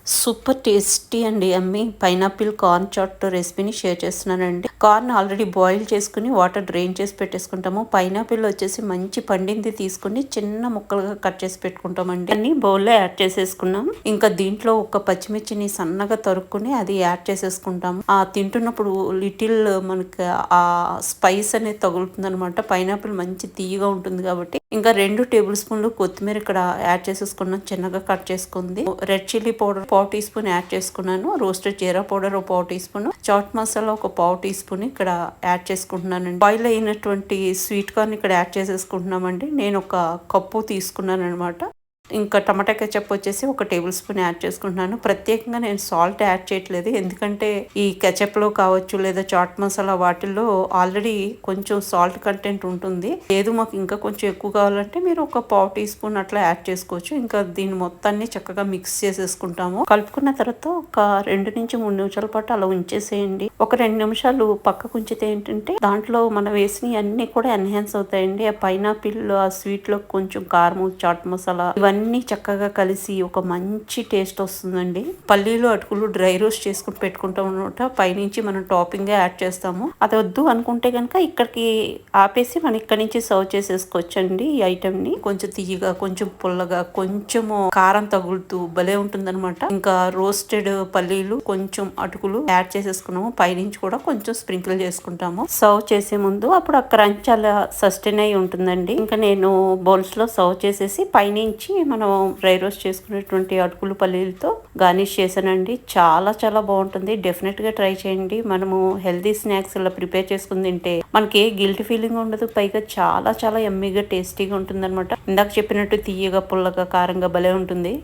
Super tasty అండి యమ్మీ pineapple corn chat రెసిపీని share చేస్తున్నానండి. కార్న్ ఆల్రెడీ బాయిల్ చేసుకుని వాటర్ డ్రైన్ చేసి పెట్టేసుకుంటాము. పైనాపిల్ వచ్చేసి మంచి పండింది తీసుకుని చిన్న ముక్కలుగా కట్ చేసి పెట్టుకుంటామండి. అన్ని బౌల్లో యాడ్ చేసేసుకున్నాం. ఇంకా దీంట్లో ఒక పచ్చిమిర్చిని సన్నగా తరుక్కుని అది యాడ్ చేసేసుకుంటాము. ఆ తింటున్నప్పుడు లిటిల్ మనకి ఆ స్పైస్ అనేది తగులుతుంది అనమాట. పైనాపిల్ మంచి తీయగా ఉంటుంది కాబట్టి ఇంకా 2 టేబుల్ స్పూన్లు కొత్తిమీర ఇక్కడ యాడ్ చేసేసుకున్నాం, చిన్నగా కట్ చేసుకుంది. Red chilli powder 1/4 teaspoon add చేసుకున్నాను. Roasted jeera powder 1/4 teaspoon, chaat masala 1/4 teaspoon ఇక్కడ యాడ్ చేసుకుంటున్నానండి. బాయిల్ అయినటువంటి స్వీట్ కార్న్ ఇక్కడ యాడ్ చేసేసుకుంటున్నామండి. నేను ఒక కప్పు తీసుకున్నాను అనమాట. ఇంకా టమాటా కెచప్ వచ్చేసి 1 టేబుల్ స్పూన్ యాడ్ చేసుకుంటున్నాను. ప్రత్యేకంగా నేను సాల్ట్ యాడ్ చేయట్లేదు, ఎందుకంటే ఈ కెచప్లో కావచ్చు లేదా చాట్ మసాలా వాటిల్లో ఆల్రెడీ కొంచెం సాల్ట్ కంటెంట్ ఉంటుంది. లేదు మాకు ఇంకా కొంచెం ఎక్కువ కావాలంటే మీరు ఒక 1/4 టీ స్పూన్ అట్లా యాడ్ చేసుకోవచ్చు. ఇంకా దీన్ని మొత్తాన్ని చక్కగా మిక్స్ చేసేసుకుంటాము. కలుపుకున్న తర్వాత ఒక 2 నుంచి 3 నిమిషాల పాటు అలా ఉంచేసేయండి. ఒక 2 నిమిషాలు పక్కకు ఉంచితే ఏంటంటే దాంట్లో మనం వేసినవి అన్ని కూడా ఎన్హాన్స్ అవుతాయండి. ఆ పైనాపిల్ ఆ స్వీట్ లో కొంచెం కారము, చాట్ మసాలా ఇవన్నీ చక్కగా కలిసి ఒక మంచి టేస్ట్ వస్తుందండి. పల్లీలు అటుకులు డ్రై రోస్ట్ చేసుకుని పెట్టుకుంటాం అనమాట. పైనుంచి మనం టాపింగ్ యాడ్ చేస్తాము. అది వద్దు అనుకుంటే కనుక ఇక్కడికి ఆపేసి మనం ఇక్కడ నుంచి సర్వ్ చేసేసుకోవచ్చండి. ఈ ఐటమ్ ని కొంచెం తీయగా, కొంచెం పుల్లగా, కొంచెము కారం తగులుతూ భలే ఉంటుందన్నమాట. ఇంకా రోస్టెడ్ పల్లీలు, కొంచెం అటుకులు యాడ్ చేసేసుకున్నాము. పైనుంచి కూడా కొంచెం స్ప్రింకిల్ చేసుకుంటాము. సర్వ్ చేసే ముందు అప్పుడు ఆ క్రంచ్ చాలా సస్టైన్ అయి ఉంటుందండి. ఇంకా నేను బౌల్స్ లో సర్వ్ చేసేసి పైనుంచి మనం డ్రై రోస్ట్ చేసుకునేటువంటి అటుకులు పల్లీలతో గార్నిష్ చేశానండి. చాలా చాలా బాగుంటుంది. డెఫినెట్ గా ట్రై చేయండి. మనము హెల్దీ స్నాక్స్ ఇలా ప్రిపేర్ చేసుకుని తింటే మనకి ఏ గిల్ట్ ఫీలింగ్ ఉండదు. పైగా చాలా చాలా యమ్మీగా టేస్టీగా ఉంటుంది అనమాట. ఇందాక చెప్పినట్టు తీయగా, పుల్లగా, కారంగా భలే ఉంటుంది.